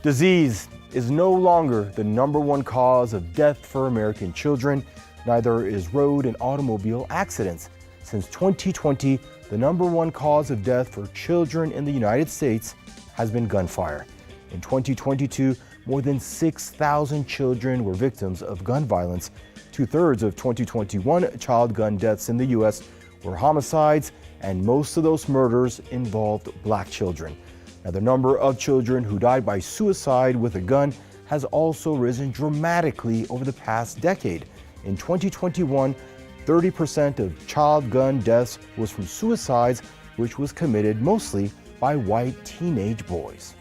Disease is no longer the #1 cause of death for American children. Neither is road and automobile accidents. Since 2020, the #1 cause of death for children in the United States has been gunfire. In 2022, more than 6,000 children were victims of gun violence. 2/3 of 2021 child gun deaths in the U.S. were homicides, and most of those murders involved Black children. Now, the number of children who died by suicide with a gun has also risen dramatically over the past decade. In 2021, 30% of child gun deaths was from suicides, which was committed mostly by white teenage boys.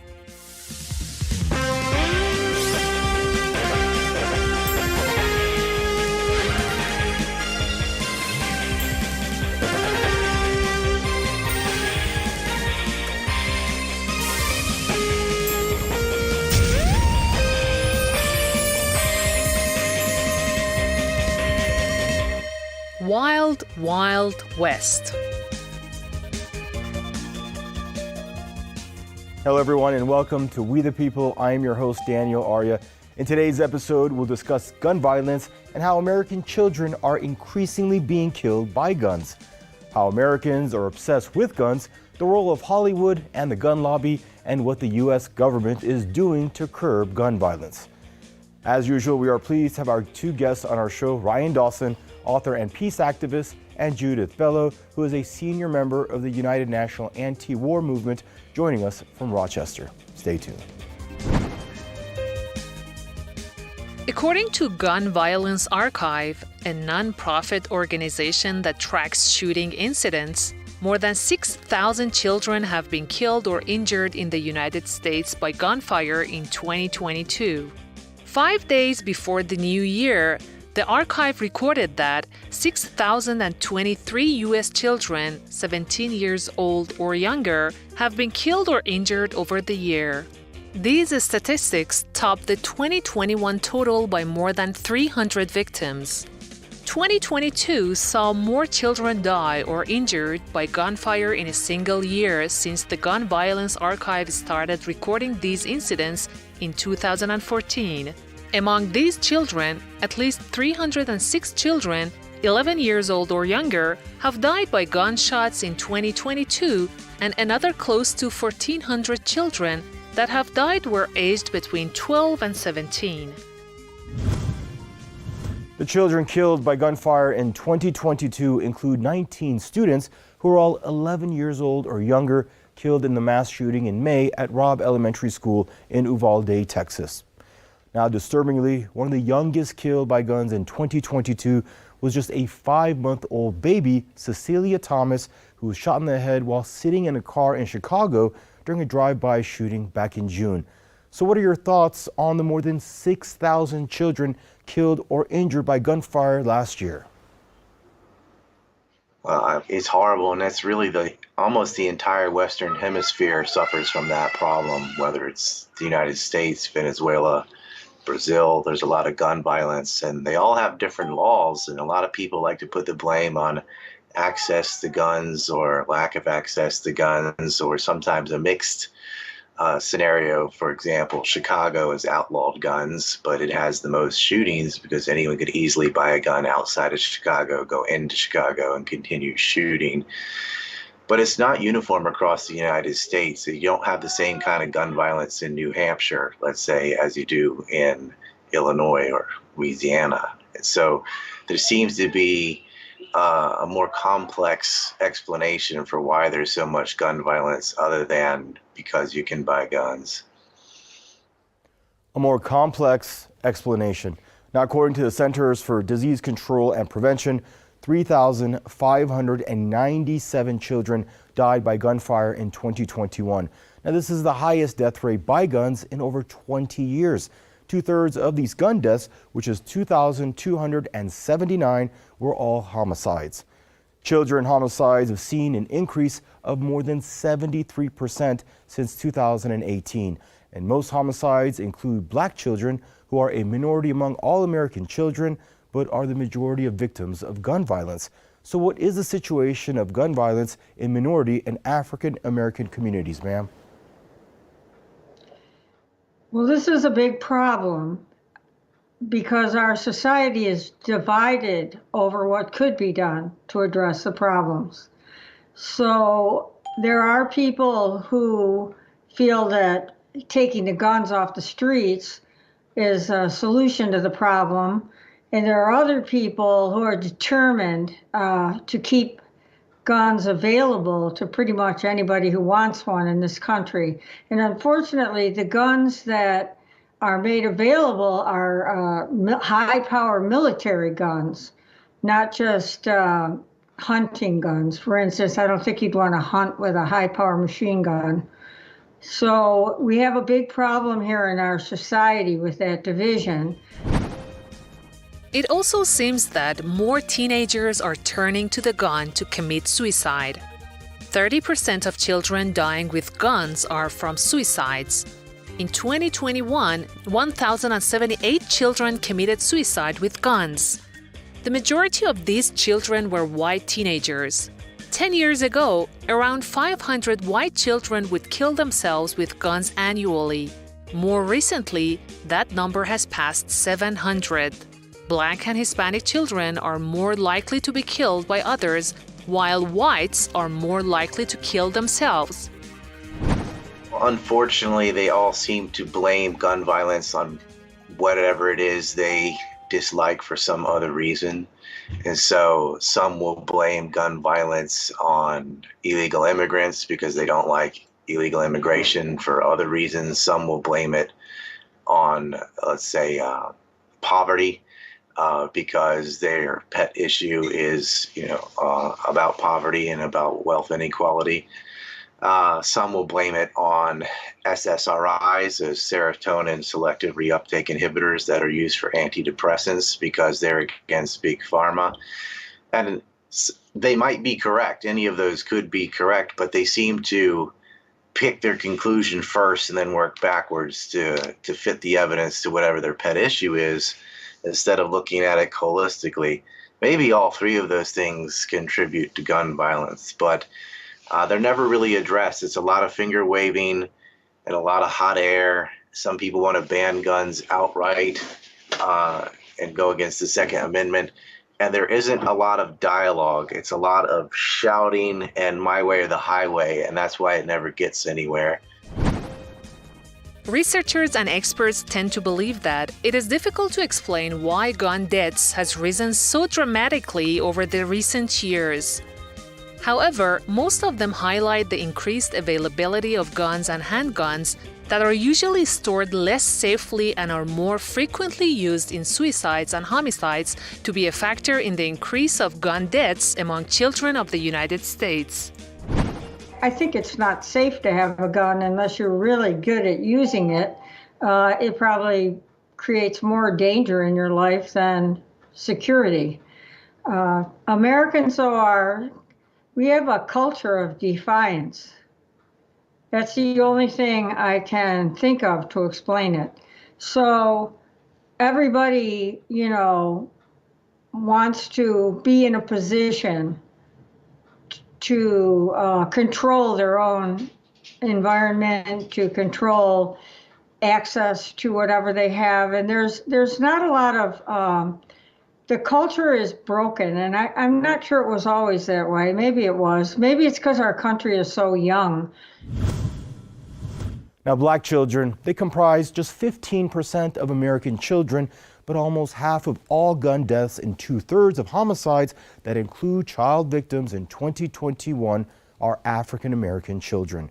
Wild, Wild West. Hello, everyone, and welcome to We the People. I am your host, Daniel Arya. In today's episode, we'll discuss gun violence and how American children are increasingly being killed by guns, how Americans are obsessed with guns, the role of Hollywood and the gun lobby, and what the U.S. government is doing to curb gun violence. As usual, we are pleased to have our two guests on our show, Ryan Dawson, author and peace activist, and Judith Bello, who is a senior member of the United National Anti-War Movement, joining us from Rochester. Stay tuned. According to Gun Violence Archive, a nonprofit organization that tracks shooting incidents, more than 6,000 children have been killed or injured in the United States by gunfire in 2022. 5 days before the new year, the archive recorded that 6,023 U.S. children 17 years old or younger have been killed or injured over the year. These statistics top the 2021 total by more than 300 victims. 2022 saw more children die or injured by gunfire in a single year since the Gun Violence Archive started recording these incidents in 2014. Among these children, at least 306 children, 11 years old or younger, have died by gunshots in 2022, and another close to 1,400 children that have died were aged between 12 and 17. The children killed by gunfire in 2022 include 19 students who are all 11 years old or younger, killed in the mass shooting in May at Robb Elementary School in Uvalde, Texas. Now, disturbingly, one of the youngest killed by guns in 2022 was just a 5-month-old baby, Cecilia Thomas, who was shot in the head while sitting in a car in Chicago during a drive-by shooting back in June. So what are your thoughts on the more than 6,000 children killed or injured by gunfire last year? It's horrible, and that's really almost the entire Western Hemisphere suffers from that problem, whether it's the United States, Venezuela, Brazil. There's a lot of gun violence, and they all have different laws, and a lot of people like to put the blame on access to guns or lack of access to guns, or sometimes a mixed scenario. For example, Chicago has outlawed guns, but it has the most shootings because anyone could easily buy a gun outside of Chicago, go into Chicago, and continue shooting. But it's not uniform across the United States. You don't have the same kind of gun violence in New Hampshire, let's say, as you do in Illinois or Louisiana. And so there seems to be a more complex explanation for why there's so much gun violence other than because you can buy guns. A more complex explanation. Now, according to the Centers for Disease Control and Prevention, 3,597 children died by gunfire in 2021. Now, this is the highest death rate by guns in over 20 years. 2/3 of these gun deaths, which is 2,279, were all homicides. Children homicides have seen an increase of more than 73% since 2018. And most homicides include Black children, who are a minority among all American children, but are the majority of victims of gun violence. So what is the situation of gun violence in minority and African American communities, ma'am? Well, this is a big problem because our society is divided over what could be done to address the problems. So there are people who feel that taking the guns off the streets is a solution to the problem. And there are other people who are determined to keep guns available to pretty much anybody who wants one in this country. And unfortunately, the guns that are made available are high-power military guns, not just hunting guns. For instance, I don't think you'd want to hunt with a high-power machine gun. So we have a big problem here in our society with that division. It also seems that more teenagers are turning to the gun to commit suicide. 30% of children dying with guns are from suicides. In 2021, 1,078 children committed suicide with guns. The majority of these children were white teenagers. 10 years ago, around 500 white children would kill themselves with guns annually. More recently, that number has passed 700. Black and Hispanic children are more likely to be killed by others, while whites are more likely to kill themselves. Unfortunately, they all seem to blame gun violence on whatever it is they dislike for some other reason. And so some will blame gun violence on illegal immigrants because they don't like illegal immigration for other reasons. Some will blame it on, let's say, poverty because their pet issue is, about poverty and about wealth inequality. Some will blame it on SSRIs, as serotonin selective reuptake inhibitors that are used for antidepressants because they're against big pharma. And they might be correct. Any of those could be correct, but they seem to pick their conclusion first and then work backwards to fit the evidence to whatever their pet issue is, instead of looking at it holistically. Maybe all three of those things contribute to gun violence, but they're never really addressed. It's a lot of finger waving and a lot of hot air. Some people want to ban guns outright and go against the Second Amendment. And there isn't a lot of dialogue. It's a lot of shouting and my way or the highway, and that's why it never gets anywhere. Researchers and experts tend to believe that it is difficult to explain why gun deaths has risen so dramatically over the recent years. However, most of them highlight the increased availability of guns and handguns that are usually stored less safely and are more frequently used in suicides and homicides to be a factor in the increase of gun deaths among children of the United States. I think it's not safe to have a gun unless you're really good at using it. It probably creates more danger in your life than security. Americans we have a culture of defiance. That's the only thing I can think of to explain it. So everybody, wants to be in a position to control their own environment, to control access to whatever they have. And there's not a lot of, the culture is broken, and I'm not sure it was always that way. Maybe it was. Maybe it's because our country is so young. Now, black children, they comprise just 15% of American children, but almost half of all gun deaths and 2/3 of homicides that include child victims in 2021 are African American children.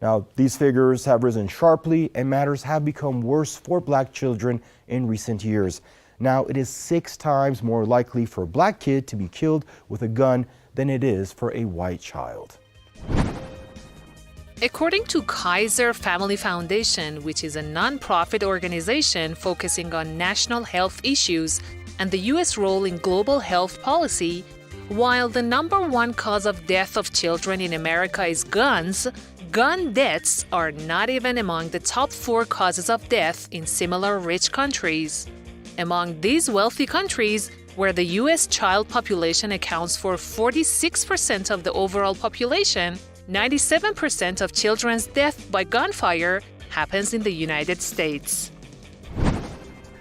Now, these figures have risen sharply and matters have become worse for black children in recent years. Now, it is 6 times more likely for a black kid to be killed with a gun than it is for a white child. According to Kaiser Family Foundation, which is a nonprofit organization focusing on national health issues and the U.S. role in global health policy, while the number one cause of death of children in America is guns, gun deaths are not even among the top 4 causes of death in similar rich countries. Among these wealthy countries, where the U.S. child population accounts for 46% of the overall population, 97% of children's death by gunfire happens in the United States.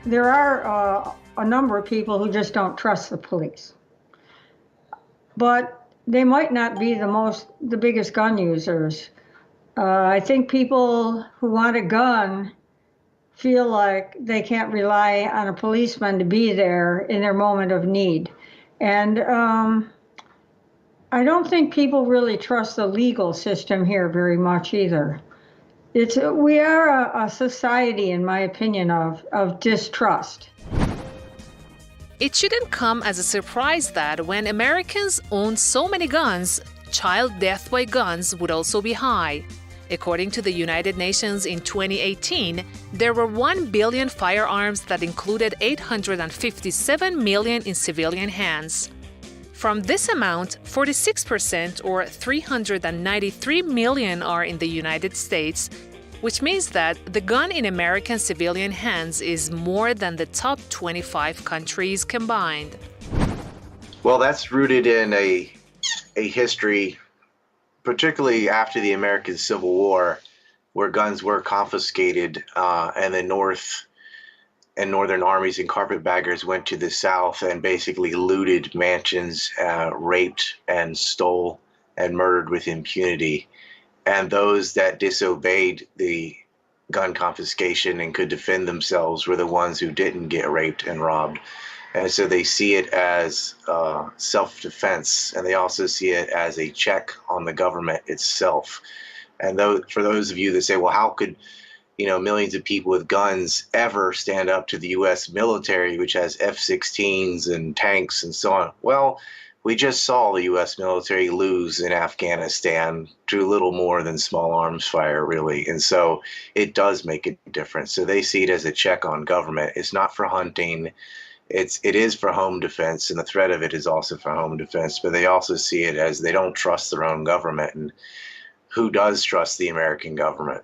There are a number of people who just don't trust the police. But they might not be the biggest gun users. I think people who want a gun feel like they can't rely on a policeman to be there in their moment of need. And I don't think people really trust the legal system here very much either. We are a society, in my opinion, of distrust. It shouldn't come as a surprise that when Americans own so many guns, child death by guns would also be high. According to the United Nations in 2018, there were 1 billion firearms that included 857 million in civilian hands. From this amount, 46% or 393 million are in the United States, which means that the gun in American civilian hands is more than the top 25 countries combined. Well, that's rooted in a history, particularly after the American Civil War, where guns were confiscated, and the North and Northern armies and carpetbaggers went to the South and basically looted mansions, raped and stole and murdered with impunity. And those that disobeyed the gun confiscation and could defend themselves were the ones who didn't get raped and robbed. And so they see it as self-defense, and they also see it as a check on the government itself. And for those of you that say, well, how could millions of people with guns ever stand up to the U.S. military, which has F-16s and tanks and so on? Well, we just saw the U.S. military lose in Afghanistan to little more than small arms fire, really. And so it does make a difference. So they see it as a check on government. It's not for hunting. It is for home defense, and the threat of it is also for home defense. But they also see it as they don't trust their own government. And who does trust the American government?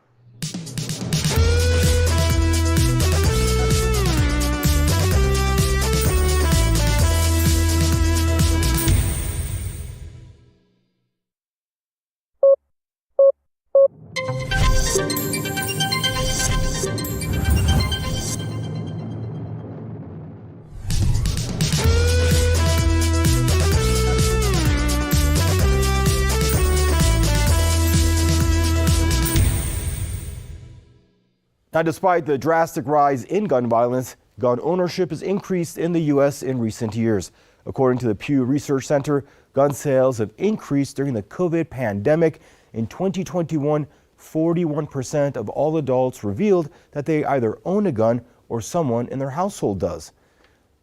Now, despite the drastic rise in gun violence, gun ownership has increased in the U.S. in recent years. According to the Pew Research Center, gun sales have increased during the COVID pandemic. In 2021, 41% of all adults revealed that they either own a gun or someone in their household does.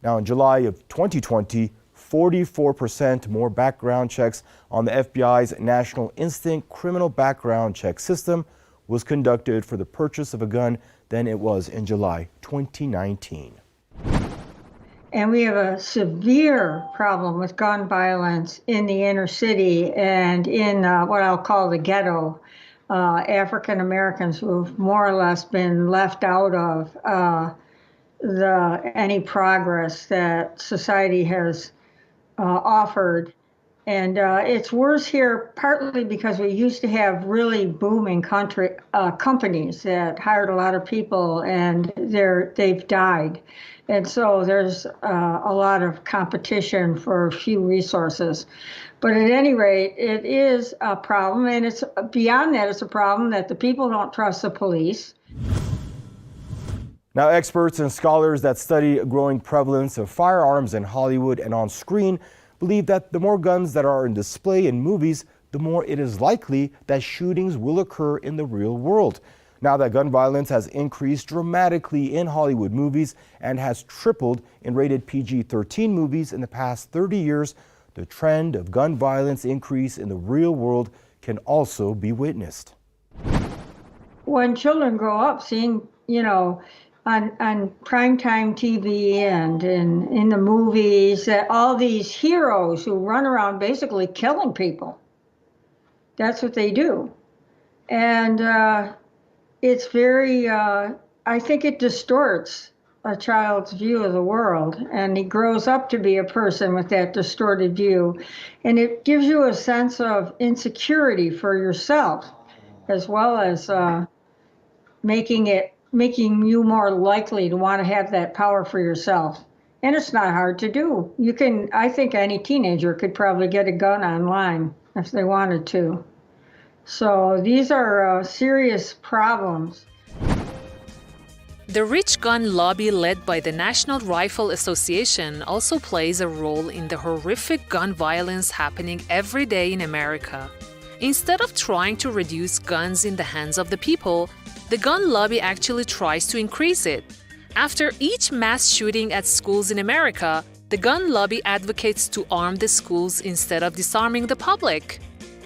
Now, in July of 2020, 44% more background checks on the FBI's National Instant Criminal Background Check System was conducted for the purchase of a gun than it was in July 2019. And we have a severe problem with gun violence in the inner city and in what I'll call the ghetto. African Americans who've more or less been left out of any progress that society has offered. And it's worse here partly because we used to have really booming companies that hired a lot of people, and they've died. And so there's a lot of competition for few resources. But at any rate, it is a problem, and it's beyond that, it's a problem that the people don't trust the police. Now, experts and scholars that study a growing prevalence of firearms in Hollywood and on screen believe that the more guns that are on display in movies, the more it is likely that shootings will occur in the real world. Now that gun violence has increased dramatically in Hollywood movies and has tripled in rated PG-13 movies in the past 30 years, the trend of gun violence increase in the real world can also be witnessed. When children grow up seeing, on primetime TV and in the movies, all these heroes who run around basically killing people. That's what they do. And it's very, I think it distorts a child's view of the world. And he grows up to be a person with that distorted view. And it gives you a sense of insecurity for yourself, as well as making you more likely to want to have that power for yourself. And it's not hard to do. I think any teenager could probably get a gun online if they wanted to. So these are serious problems. The rich gun lobby led by the National Rifle Association also plays a role in the horrific gun violence happening every day in America. Instead of trying to reduce guns in the hands of the people, the gun lobby actually tries to increase it. After each mass shooting at schools in America, the gun lobby advocates to arm the schools instead of disarming the public.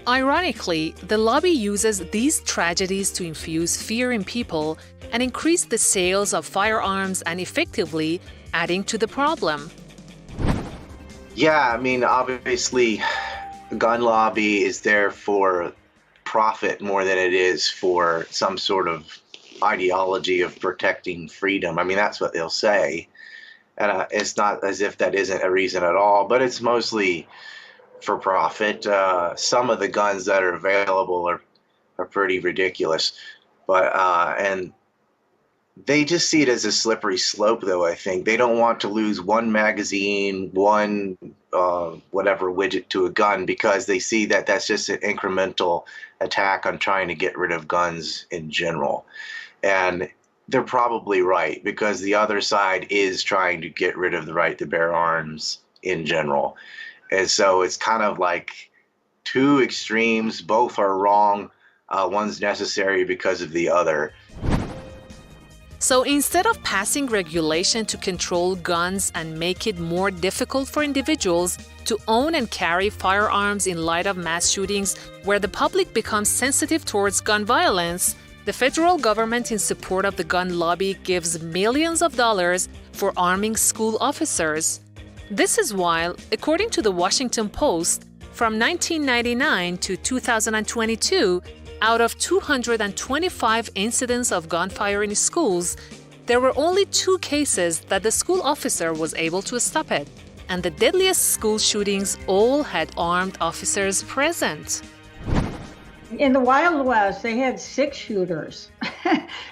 Ironically, the lobby uses these tragedies to infuse fear in people and increase the sales of firearms and effectively adding to the problem. Yeah, I mean, obviously, the gun lobby is there for profit more than it is for some sort of ideology of protecting freedom. I mean, that's what they'll say. And it's not as if that isn't a reason at all, but it's mostly for profit. Some of the guns that are available are pretty ridiculous, but and they just see it as a slippery slope, though. I think they don't want to lose one magazine, one whatever widget to a gun, because they see that that's just an incremental attack on trying to get rid of guns in general. And they're probably right, because the other side is trying to get rid of the right to bear arms in general. And so it's kind of like two extremes. Both are wrong. One's necessary because of the other. So instead of passing regulation to control guns and make it more difficult for individuals to own and carry firearms in light of mass shootings where the public becomes sensitive towards gun violence, the federal government, in support of the gun lobby, gives millions of dollars for arming school officers. This is while, according to the Washington Post, from 1999 to 2022, out of 225 incidents of gunfire in schools, there were only 2 cases that the school officer was able to stop it, and the deadliest school shootings all had armed officers present. In the Wild West, they had 6 shooters.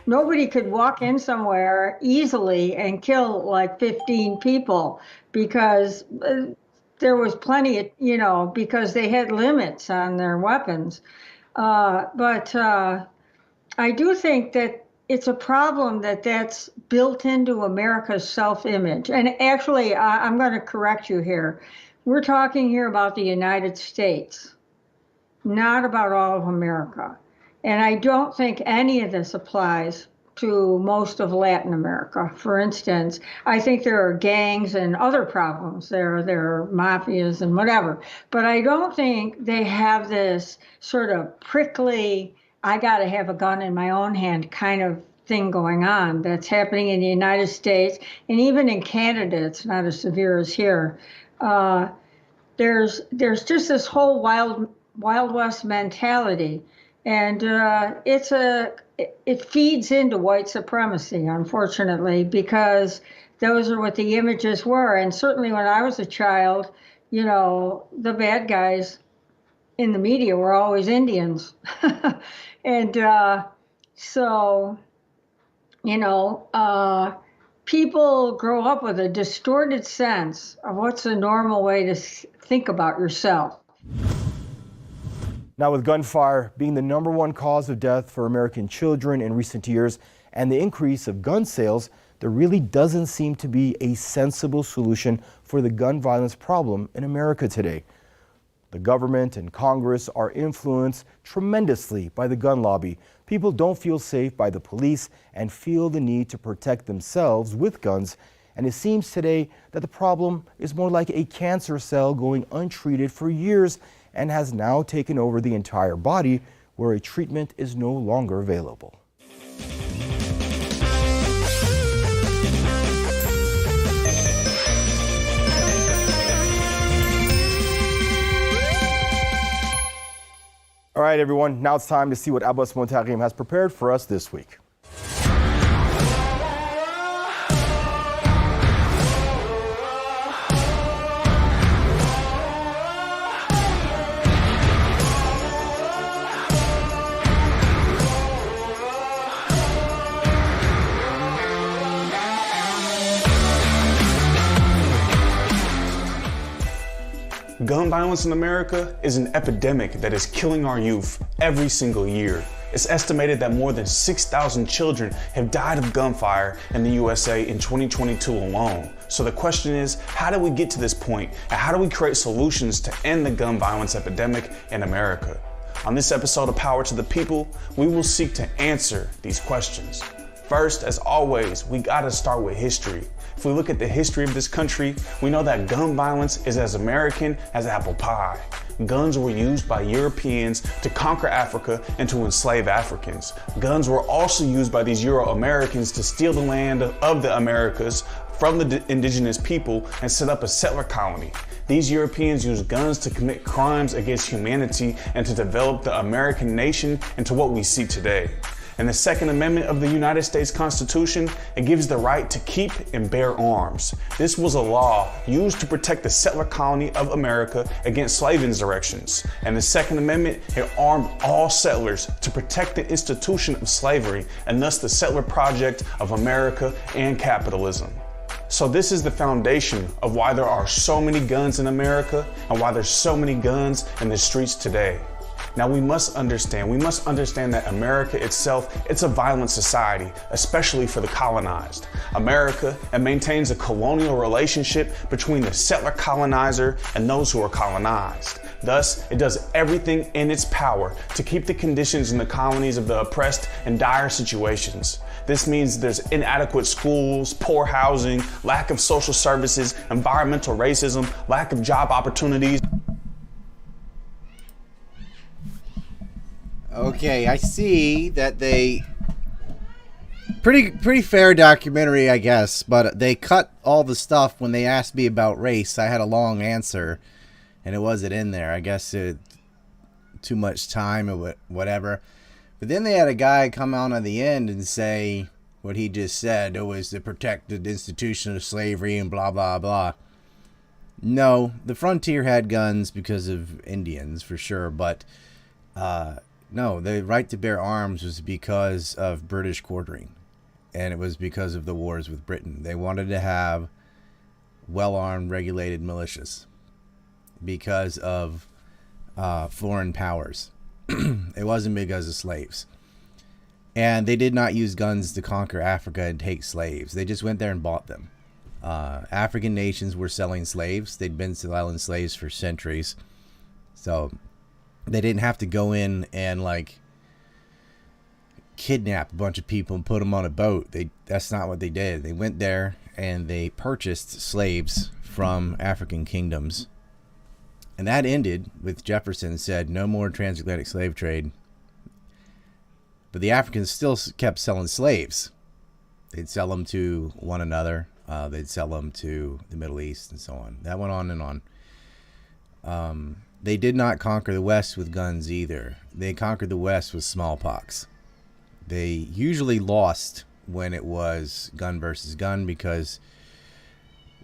Nobody could walk in somewhere easily and kill like 15 people because there was plenty of, because they had limits on their weapons. But I do think that it's a problem that's built into America's self-image. And actually, I'm going to correct you here. We're talking here about the United States, not about all of America. And I don't think any of this applies to most of Latin America. For instance, I think there are gangs and other problems. There are mafias and whatever. But I don't think they have this sort of prickly, I got to have a gun in my own hand kind of thing going on that's happening in the United States. And even in Canada, it's not as severe as here. There's just this whole Wild West mentality. And it feeds into white supremacy, unfortunately, because those are what the images were. And certainly when I was a child, the bad guys in the media were always Indians. And so, people grow up with a distorted sense of what's a normal way to think about yourself. Now, with gunfire being the #1 cause of death for American children in recent years and the increase of gun sales, there really doesn't seem to be a sensible solution for the gun violence problem in America today. The government and Congress are influenced tremendously by the gun lobby. People don't feel safe by the police and feel the need to protect themselves with guns. And it seems today that the problem is more like a cancer cell going untreated for years and has now taken over the entire body, where a treatment is no longer available. All right, everyone, now it's time to see what Abbas Montarim has prepared for us this week. Gun violence in America is an epidemic that is killing our youth every single year. It's estimated that more than 6,000 children have died of gunfire in the USA in 2022 alone. So the question is, how do we get to this point? And how do we create solutions to end the gun violence epidemic in America? On this episode of Power to the People, we will seek to answer these questions. First, as always, we gotta start with history. If we look at the history of this country, we know that gun violence is as American as apple pie. Guns were used by Europeans to conquer Africa and to enslave Africans. Guns were also used by these Euro-Americans to steal the land of the Americas from the indigenous people and set up a settler colony. These Europeans used guns to commit crimes against humanity and to develop the American nation into what we see today. In the Second Amendment of the United States Constitution, it gives the right to keep and bear arms. This was a law used to protect the settler colony of America against slave insurrections. And the Second Amendment, it armed all settlers to protect the institution of slavery and thus the settler project of America and capitalism. So this is the foundation of why there are so many guns in America and why there's so many guns in the streets today. Now we must understand that America itself, it's a violent society, especially for the colonized. America, it maintains a colonial relationship between the settler colonizer and those who are colonized. Thus, it does everything in its power to keep the conditions in the colonies of the oppressed in dire situations. This means there's inadequate schools, poor housing, lack of social services, environmental racism, lack of job opportunities. Okay, I see that they pretty fair documentary, I guess, but they cut all the stuff when they asked me about race. I had a long answer, and it wasn't in there. I guess too much time or whatever. But then they had a guy come out on the end and say what he just said. It was the protected institution of slavery and blah blah blah. No, the frontier had guns because of Indians for sure, but no, the right to bear arms was because of British quartering, and it was because of the wars with Britain. They wanted to have well-armed, regulated militias because of foreign powers. It wasn't because of slaves. And they did not use guns to conquer Africa and take slaves. They just went there and bought them. African nations were selling slaves. They'd been selling slaves for centuries. So they didn't have to go in and like kidnap a bunch of people and put them on a boat. That's not what they did. They went there and they purchased slaves from African kingdoms. And that ended with Jefferson said no more transatlantic slave trade. But the Africans still kept selling slaves. They'd sell them to one another. They'd sell them to the Middle East and so on. That went on and on. They did not conquer the West with guns either. They conquered the West with smallpox. They usually lost when it was gun versus gun because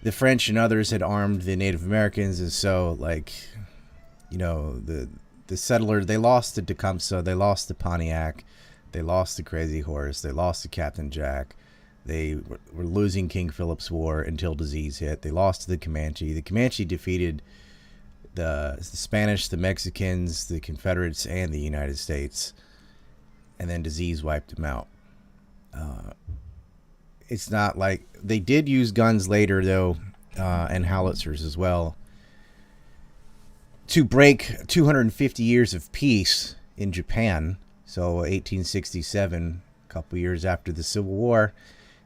the French and others had armed the Native Americans, and so like, you know, the settlers, they lost to Tecumseh, they lost to Pontiac, they lost to Crazy Horse, they lost to Captain Jack. They were losing King Philip's War until disease hit. They lost to the Comanche. The Comanche defeated the Spanish, the Mexicans, the Confederates, and the United States, and then disease wiped them out. It's not like they did use guns later though, and howitzers as well, to break 250 years of peace in Japan. So 1867, a couple years after the Civil War,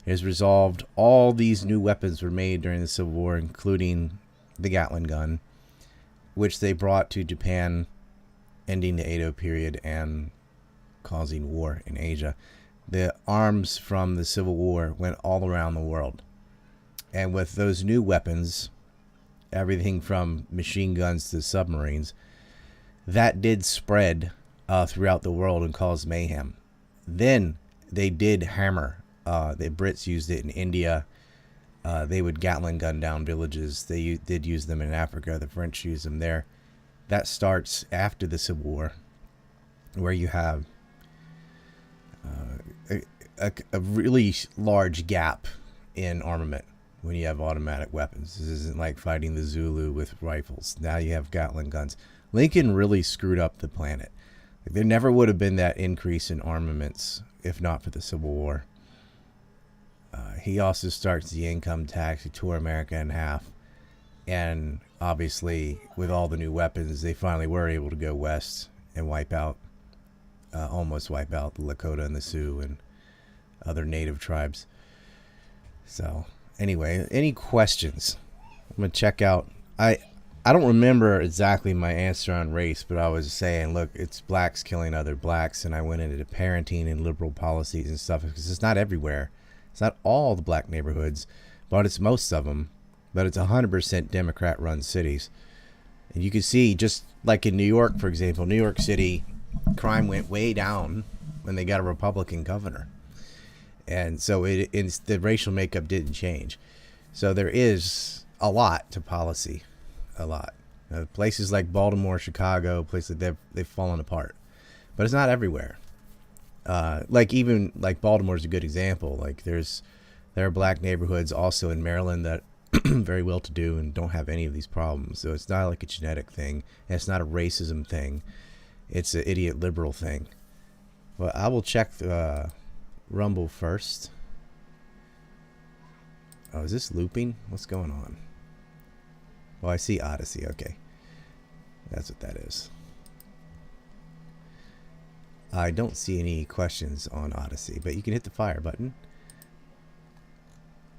is resolved. All these new weapons were made during the Civil War, including the Gatling gun, which they brought to Japan, ending the Edo period and causing war in Asia. The arms from the Civil War went all around the world. And with those new weapons, everything from machine guns to submarines, that did spread throughout the world and cause mayhem. Then they did hammer. The Brits used it in India. They would Gatling gun down villages. They did use them in Africa. The French used them there. That starts after the Civil War, where you have a really large gap in armament. when you have automatic weapons. This isn't like fighting the Zulu with rifles. Now you have Gatling guns. Lincoln really screwed up the planet. Like, there never would have been that increase in armaments if not for the Civil War. He also starts the income tax. He tore America in half. And obviously, with all the new weapons, they finally were able to go west and almost wipe out the Lakota and the Sioux and other native tribes. So, anyway, any questions? I'm going to check out. I don't remember exactly my answer on race, but I was saying, look, it's blacks killing other blacks, and I went into parenting and liberal policies and stuff, because it's not everywhere. It's not all the black neighborhoods, but it's most of them. But it's 100% Democrat-run cities. And you can see, just like in New York, for example, New York City, crime went way down when they got a Republican governor. And so the racial makeup didn't change. So there is a lot to policy, a lot. Places like Baltimore, Chicago, places they've fallen apart. But it's not everywhere. Like Baltimore's a good example. Like there are black neighborhoods also in Maryland that very well to do and don't have any of these problems. So it's not like a genetic thing, and it's not a racism thing. It's an idiot liberal thing. Well, I will check Rumble first. Oh, is this looping? What's going on? Oh, I see Odysee. Okay. That's what that is. I don't see any questions on Odysee, but you can hit the fire button.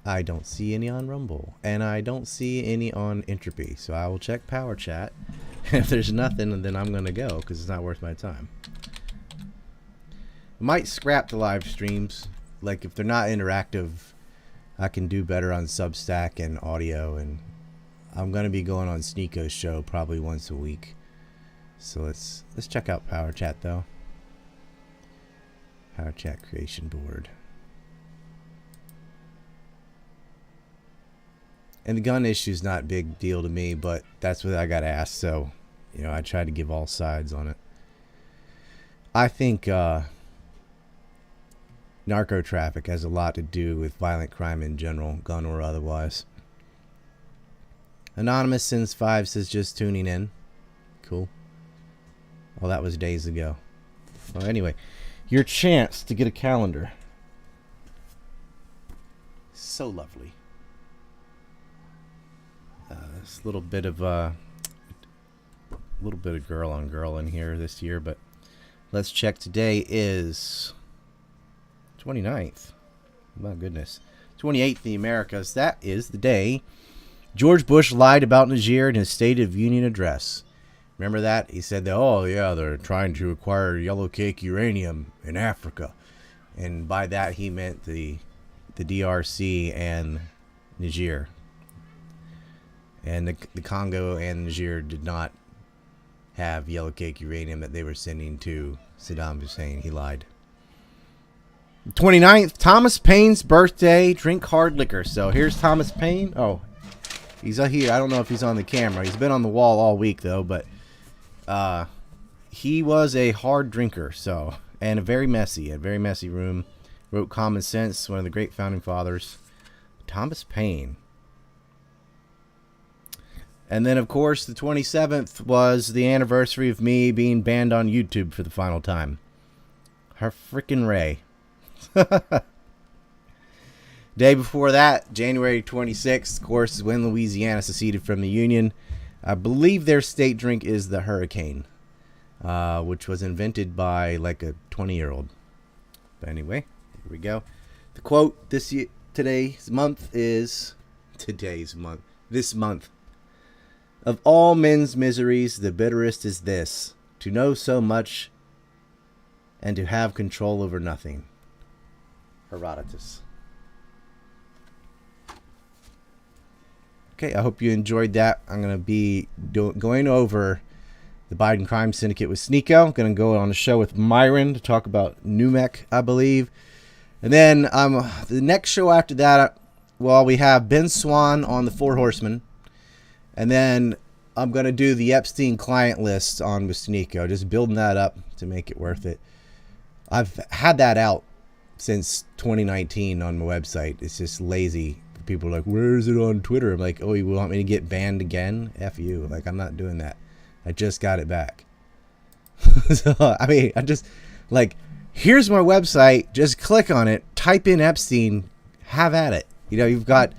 I don't see any on Rumble, and I don't see any on Entropy, so I will check Power Chat. If there's nothing, then I'm going to go, because it's not worth my time. I might scrap the live streams. Like, if they're not interactive, I can do better on Substack and audio, and I'm going to be going on Sneako's show probably once a week. So let's check out Power Chat, though. Power Chat Creation Board. And the gun issue is not a big deal to me, but that's what I got asked, so, I tried to give all sides on it. I think narco traffic has a lot to do with violent crime in general, gun or otherwise. Anonymous Sins 5 says just tuning in. Cool. Well, that was days ago. Well, anyway, your chance to get a calendar. So lovely. This little bit of girl on girl in here this year, but let's check. Today is 29th. My goodness. 28th in the Americas. That is the day George Bush lied about Niger in his State of Union address. Remember that? He said that, they're trying to acquire yellow cake uranium in Africa. And by that he meant the DRC and Niger. And the Congo and Niger did not have yellow cake uranium that they were sending to Saddam Hussein. He lied. 29th, Thomas Paine's birthday. Drink hard liquor. So here's Thomas Paine. Oh, he's here. I don't know if he's on the camera. He's been on the wall all week, though. But he was a hard drinker. And a very messy room. Wrote Common Sense, one of the great founding fathers. Thomas Paine. And then, of course, the 27th was the anniversary of me being banned on YouTube for the final time. Her frickin' Ray. Day before that, January 26th, of course, is when Louisiana seceded from the Union. I believe their state drink is the Hurricane, which was invented by like a 20-year-old. But anyway, here we go. The quote this month. Of all men's miseries, the bitterest is this, to know so much and to have control over nothing. Herodotus. Okay, I hope you enjoyed that. I'm going to be going over the Biden crime syndicate with Sneeko. I'm going to go on a show with Myron to talk about NUMEC, I believe. And then the next show after that, we have Ben Swan on the Four Horsemen. And then I'm going to do the Epstein client list on with Sneeko, just building that up to make it worth it. I've had that out since 2019 on my website. It's just lazy people are like, where is it on Twitter? I'm like, oh, you want me to get banned again? F you. Like, I'm not doing that. I just got it back. So, I mean, I just, like, here's my website. Just click on it. Type in Epstein. Have at it. You know, you've got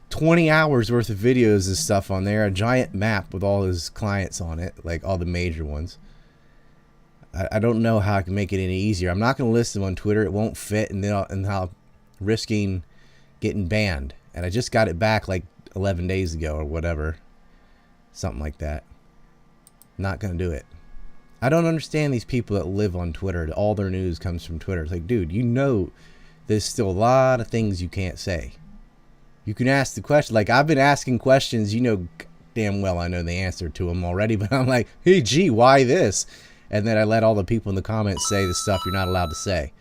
20 hours worth of videos and stuff on there. A giant map with all his clients on it. Like, all the major ones. I don't know how I can make it any easier. I'm not going to list them on Twitter. It won't fit. And then I'll risking getting banned. And I just got it back like 11 days ago or whatever. Something like that. Not going to do it. I don't understand these people that live on Twitter. All their news comes from Twitter. It's like, dude, you know there's still a lot of things you can't say. You can ask the question. Like, I've been asking questions, you know damn well I know the answer to them already. But I'm like, hey, gee, why this? And then I let all the people in the comments say the stuff you're not allowed to say.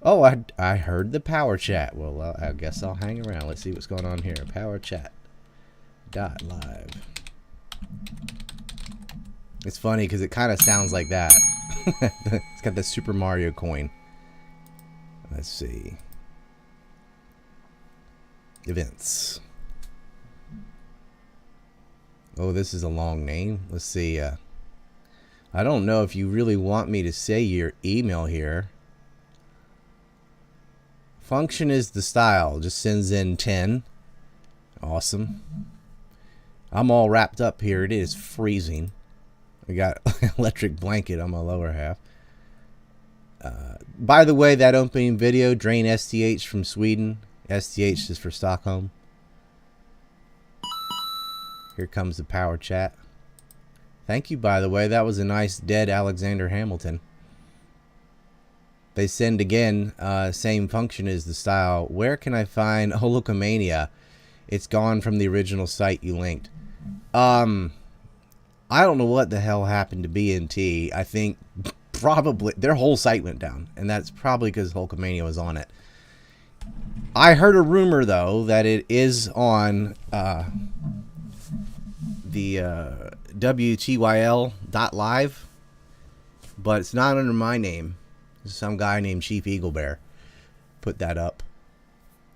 Oh, I heard the power chat. Well, I guess I'll hang around. Let's see what's going on here. Power chat. .live. It's funny because it kind of sounds like that. It's got the Super Mario coin. Let's see. Events. Oh, this is a long name. Let's see. I don't know if you really want me to say your email here. Function is the style. Just sends in 10. Awesome. I'm all wrapped up here. It is freezing. I got an electric blanket on my lower half. By the way, that opening video, Drain STH from Sweden. STH is for Stockholm. Here comes the power chat. Thank you, by the way. That was a nice dead Alexander Hamilton. They send again, same function as the style. Where can I find Holokomania? It's gone from the original site you linked. I don't know what the hell happened to BNT. I think probably their whole site went down. And that's probably because Hulkamania was on it. I heard a rumor, though, that it is on the WTYL.live. But it's not under my name. Some guy named Chief Eagle Bear put that up.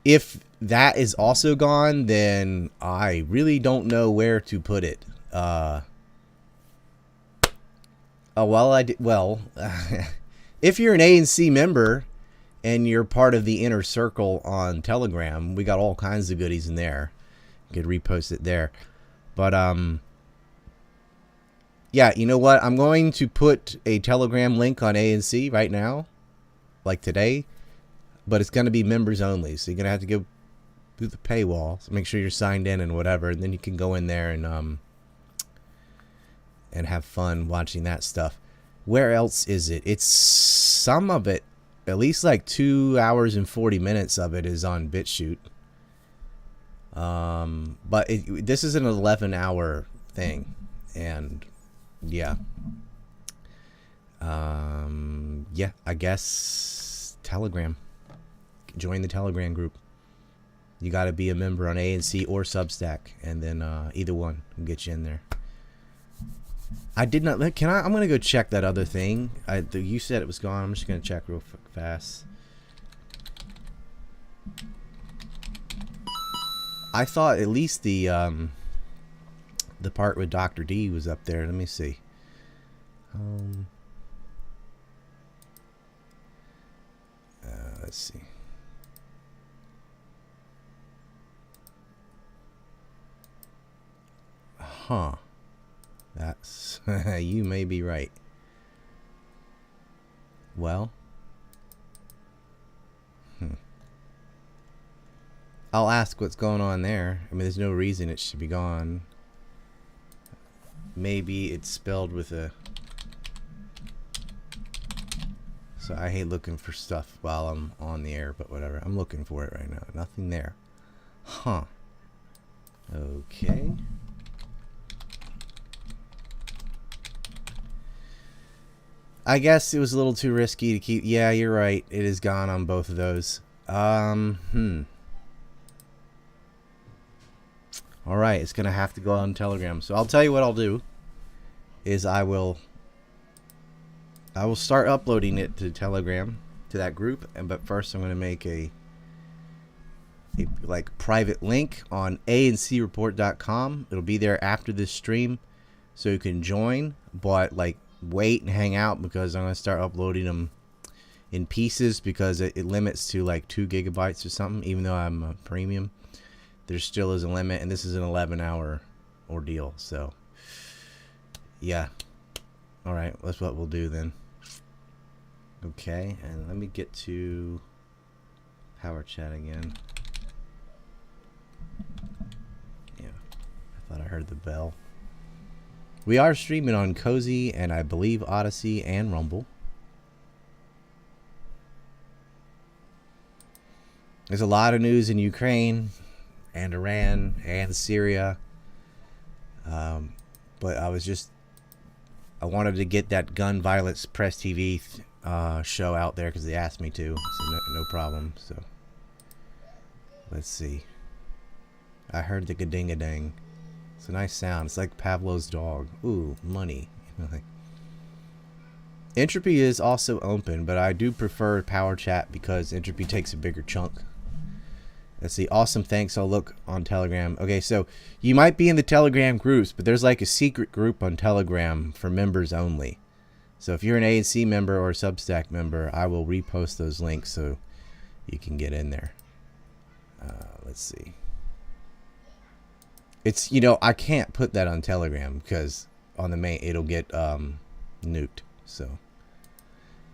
If that is also gone, then I really don't know where to put it. Well, if you're an ANC member and you're part of the inner circle on Telegram, we got all kinds of goodies in there. You could repost it there. But yeah, you know what? I'm going to put a Telegram link on ANC right now, like today, but it's going to be members only. So you're going to have to go through the paywall. So make sure you're signed in and whatever, and then you can go in there and have fun watching that stuff. Where else is it? It's some of it, at least like 2 hours and 40 minutes of it is on Bitchute. But this is an 11-hour thing, and yeah. Yeah, I guess Telegram. Join the Telegram group. You got to be a member on ANC or Substack, and then either one will get you in there. I did not. I'm gonna go check that other thing. You said it was gone. I'm just gonna check real fast. I thought at least the part with Dr. D was up there. Let me see. Let's see. Huh. That's you may be right. Well, I'll ask what's going on there. I mean, there's no reason it should be gone. Maybe it's spelled with a... So I hate looking for stuff while I'm on the air, but whatever. I'm looking for it right now. Nothing there. Huh. Okay. I guess it was a little too risky to keep. Yeah, you're right. It is gone on both of those. All right, it's gonna have to go on Telegram. So I'll tell you what I'll do. Is I will start uploading it to Telegram, to that group. But first, I'm gonna make a a like private link on ancreport.com. It'll be there after this stream, so you can join, but like wait and hang out because I'm gonna start uploading them in pieces because it limits to like 2 gigabytes or something. Even though I'm a premium, there still is a limit, and this is an 11-hour ordeal. So yeah, all right, that's what we'll do then. Okay, and let me get to Power Chat again. Yeah, I thought I heard the bell. We are streaming on Cozy and I believe Odysee and Rumble. There's a lot of news in Ukraine and Iran and Syria. But I wanted to get that Gun Violence Press TV show out there because they asked me to. So no problem. So let's see. I heard the ga-ding-a-ding. It's a nice sound. It's like Pavlov's dog. Ooh, money. Entropy is also open, but I do prefer Power Chat because Entropy takes a bigger chunk. Let's see. Awesome. Thanks. I'll look on Telegram. Okay, so you might be in the Telegram groups, but there's like a secret group on Telegram for members only. So if you're an ANC member or a Substack member, I will repost those links so you can get in there. Let's see. It's, I can't put that on Telegram because on the main, it'll get nuked. So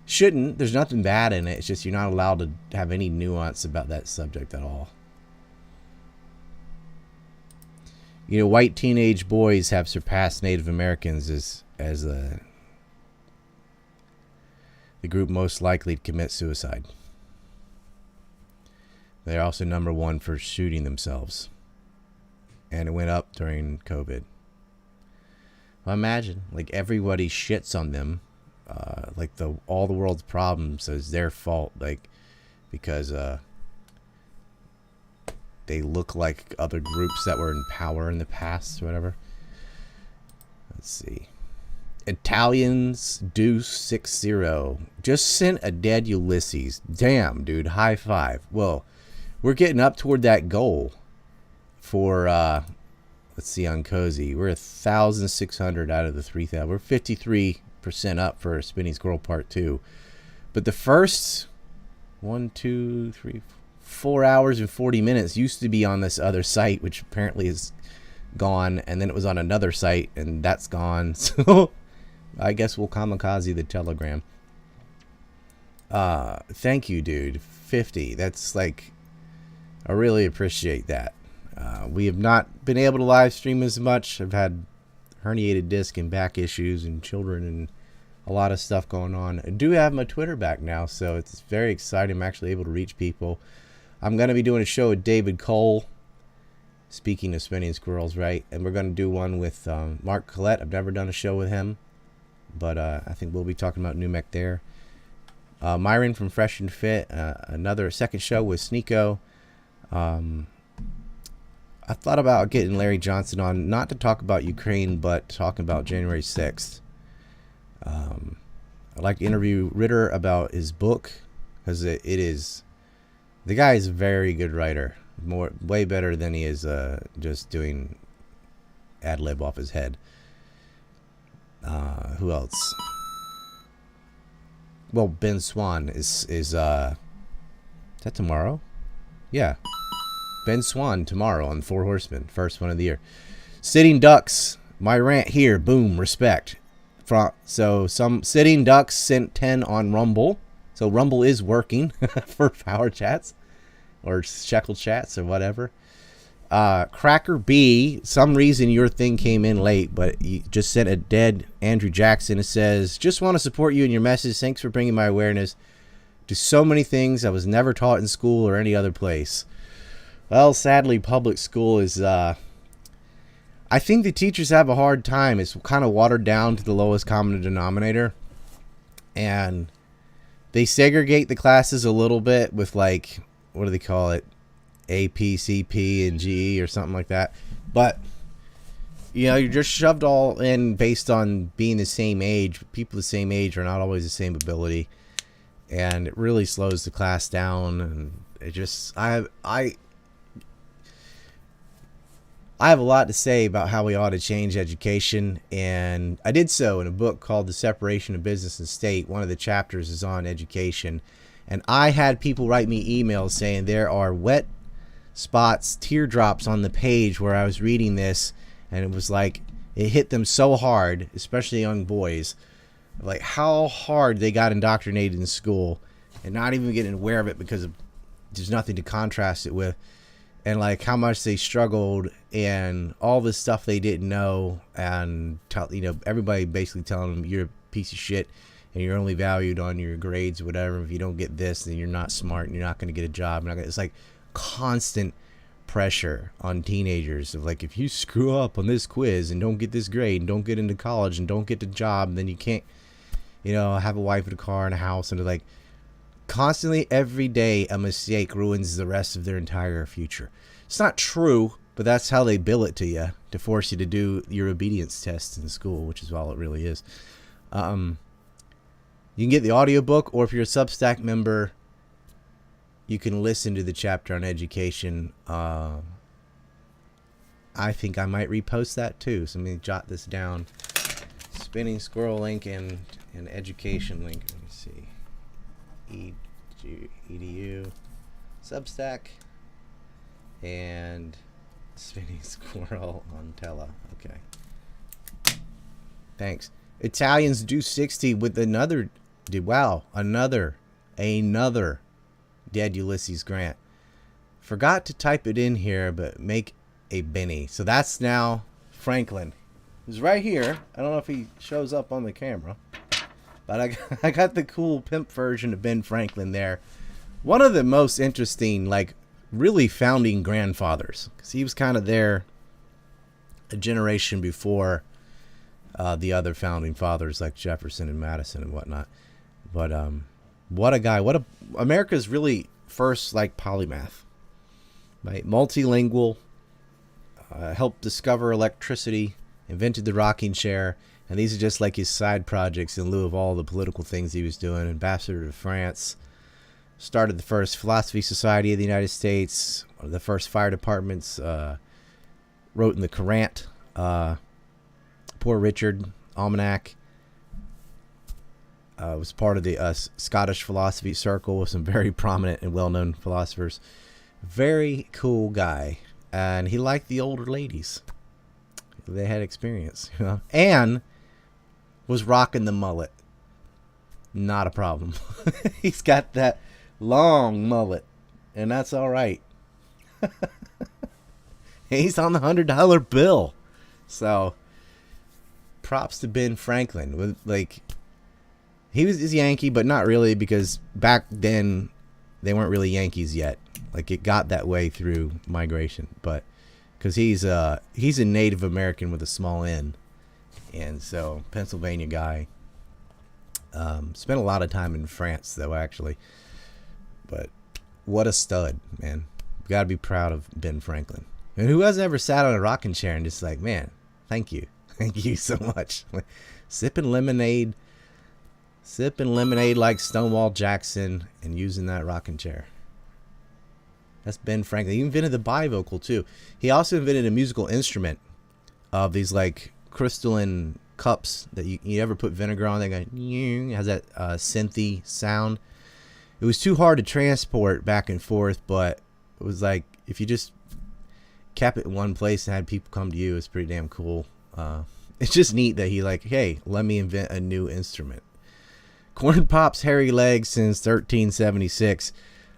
shouldn't. There's nothing bad in it. It's just you're not allowed to have any nuance about that subject at all. White teenage boys have surpassed Native Americans as the group most likely to commit suicide. They're also number 1 for shooting themselves. And it went up during COVID. Well, imagine, like, everybody shits on them. Like, all the world's problems is their fault. Like, because they look like other groups that were in power in the past or whatever. Let's see. Italians Deuce 60 just sent a dead Ulysses. Damn, dude. High five. Well, we're getting up toward that goal for let's see, on Cozy. We're 1,600 out of the 3,000. We're 53% up for Spinning Squirrel Part 2. But the first 4 hours and 40 minutes used to be on this other site, which apparently is gone, and then it was on another site, and that's gone. So I guess we'll kamikaze the Telegram. Thank you, dude. 50. That's like, I really appreciate that. We have not been able to live stream as much. I've had herniated disc and back issues and children and a lot of stuff going on. I do have my Twitter back now, so it's very exciting. I'm actually able to reach people. I'm going to be doing a show with David Cole, speaking of spinning squirrels, right? And we're going to do one with Mark Collette. I've never done a show with him, but I think we'll be talking about Numek there. Myron from Fresh and Fit, another second show with Sneeko. I thought about getting Larry Johnson on, not to talk about Ukraine, but talking about January 6th. I'd like to interview Ritter about his book, because the guy is a very good writer, way better than he is just doing ad lib off his head. Who else? Well, Ben Swan is that tomorrow? Yeah. Ben Swan tomorrow on Four Horsemen, first one of the year. Sitting Ducks, my rant here, boom, respect. So some Sitting Ducks sent 10 on Rumble. So Rumble is working for Power Chats or Shekel Chats or whatever. Cracker B, some reason your thing came in late, but you just sent a dead Andrew Jackson. It says, just want to support you in your message. Thanks for bringing my awareness to so many things I was never taught in school or any other place. Well, sadly, public school is, I think the teachers have a hard time. It's kind of watered down to the lowest common denominator. And they segregate the classes a little bit with, like, what do they call it? AP, CP, and GE or something like that. But, you're just shoved all in based on being the same age. People the same age are not always the same ability. And it really slows the class down. And it just, I have a lot to say about how we ought to change education, and I did so in a book called The Separation of Business and State. One of the chapters is on education, and I had people write me emails saying there are wet spots, teardrops on the page where I was reading this, and it was like it hit them so hard, especially young boys, like how hard they got indoctrinated in school and not even getting aware of it because there's nothing to contrast it with, and like how much they struggled and all this stuff they didn't know, and everybody basically telling them you're a piece of shit and you're only valued on your grades or whatever. If you don't get this, then you're not smart and you're not going to get a job. It's like constant pressure on teenagers of like, if you screw up on this quiz and don't get this grade and don't get into college and don't get the job, then you can't have a wife and a car and a house. And like constantly every day a mistake ruins the rest of their entire future. It's not true, but that's how they bill it to you, to force you to do your obedience test in school, which is all it really is. You can get the audiobook, or if you're a Substack member, you can listen to the chapter on education. I think I might repost that too. So let me jot this down. Spinning Squirrel link and education link. Let me see. edu, Substack, and Spinning Squirrel on Tela. Okay. Thanks. Italians do 60 with another. Another dead Ulysses Grant. Forgot to type it in here, but make a Benny. So that's now Franklin. He's right here. I don't know if he shows up on the camera, but I got the cool pimp version of Ben Franklin there. One of the most interesting, like, really founding grandfathers, because he was kind of there a generation before the other founding fathers like Jefferson and Madison and whatnot. But what a guy! America's really first like polymath, right? Multilingual, helped discover electricity, invented the rocking chair, and these are just like his side projects in lieu of all the political things he was doing. Ambassador to France, started the first philosophy society of the United States, one of the first fire departments, wrote in the Courant, Poor Richard Almanac. Was part of the Scottish philosophy circle with some very prominent and well-known philosophers. Very cool guy, and he liked the older ladies. They had experience, and was rocking the mullet. Not a problem. He's got that long mullet, and that's all right. He's on the $100 bill, so props to Ben Franklin. With like. He was Yankee, but not really, because back then they weren't really Yankees yet. Like it got that way through migration, but because he's a Native American with a small N, and so Pennsylvania guy. Spent a lot of time in France though, actually. But what a stud, man! Got to be proud of Ben Franklin. And who has ever sat on a rocking chair and just like, man, thank you so much. Sipping lemonade like Stonewall Jackson and using that rocking chair. That's Ben Franklin. He invented the bivocal too. He also invented a musical instrument of these like crystalline cups that you ever put vinegar on. They go, it has that synthy sound. It was too hard to transport back and forth, but it was like if you just kept it in one place and had people come to you, it's pretty damn cool. It's just neat that he like, hey, let me invent a new instrument. Corn Pop's hairy legs since 1376,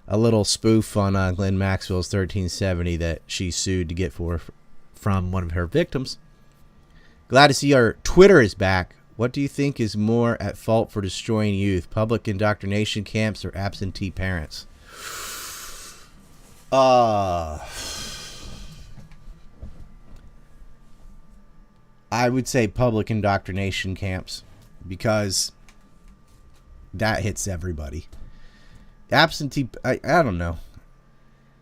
a little spoof on Glenn Maxwell's 1370 that she sued to get from one of her victims. Glad to see our Twitter is back. What do you think is more at fault for destroying youth, public indoctrination camps or absentee parents? I would say public indoctrination camps, because that hits everybody. I don't know.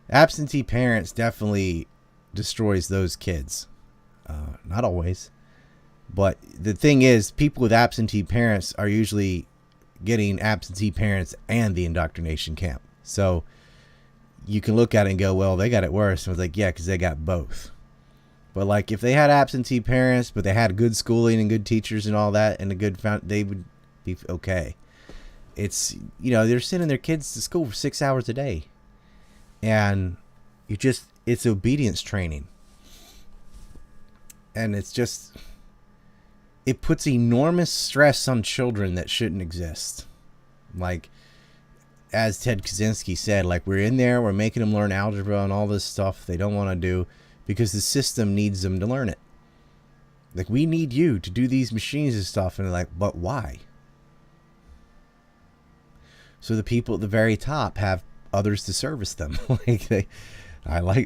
Absentee parents definitely destroys those kids. Not always. But the thing is, people with absentee parents are usually getting absentee parents and the indoctrination camp. So you can look at it and go, well, they got it worse. And I was like, yeah, because they got both. But like if they had absentee parents, but they had good schooling and good teachers and all that, and a good they would be okay. It's, they're sending their kids to school for 6 hours a day, and it's obedience training, and it puts enormous stress on children that shouldn't exist. Like, as Ted Kaczynski said, like, we're in there, we're making them learn algebra and all this stuff they don't want to do because the system needs them to learn it. Like, we need you to do these machines and stuff. And they're like, but why? So the people at the very top have others to service them. Like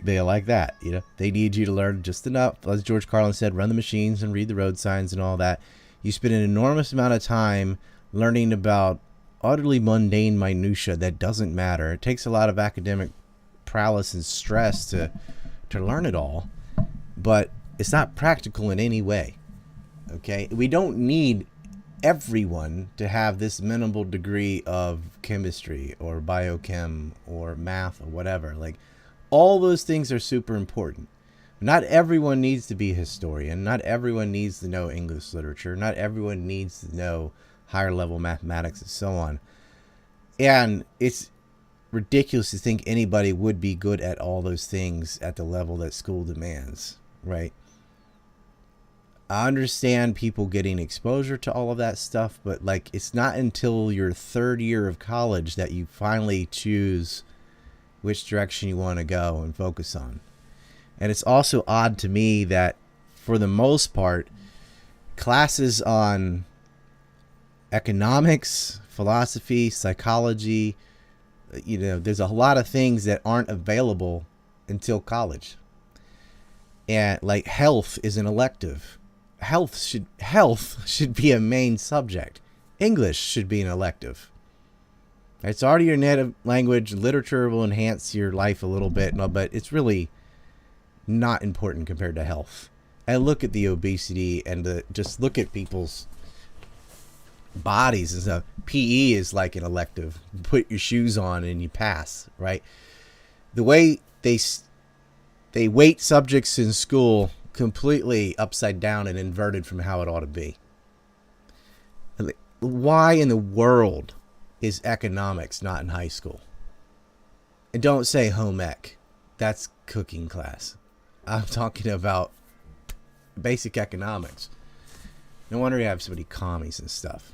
they like that. They need you to learn just enough. As George Carlin said, run the machines and read the road signs and all that. You spend an enormous amount of time learning about utterly mundane minutia that doesn't matter. It takes a lot of academic prowess and stress to learn it all, but it's not practical in any way. Okay, we don't need everyone to have this minimal degree of chemistry or biochem or math or whatever. Like, all those things are super important. Not everyone needs to be a historian. Not everyone needs to know English literature. Not everyone needs to know higher level mathematics and so on. And it's ridiculous to think anybody would be good at all those things at the level that school demands, right? I understand people getting exposure to all of that stuff, but like, it's not until your third year of college that you finally choose which direction you want to go and focus on. And it's also odd to me that for the most part, classes on economics, philosophy, psychology, there's a lot of things that aren't available until college. And like health is an elective. Health should be a main subject. English should be an elective. It's already your native language. Literature will enhance your life a little bit, but it's really not important compared to health. And look at the obesity and just look at people's bodies and stuff. PE is like an elective. You put your shoes on and you pass, right? The way they weight subjects in school completely upside down and inverted from how it ought to be. Why in the world is economics not in high school? And don't say home ec. That's cooking class. I'm talking about basic economics. No wonder you have so many commies and stuff.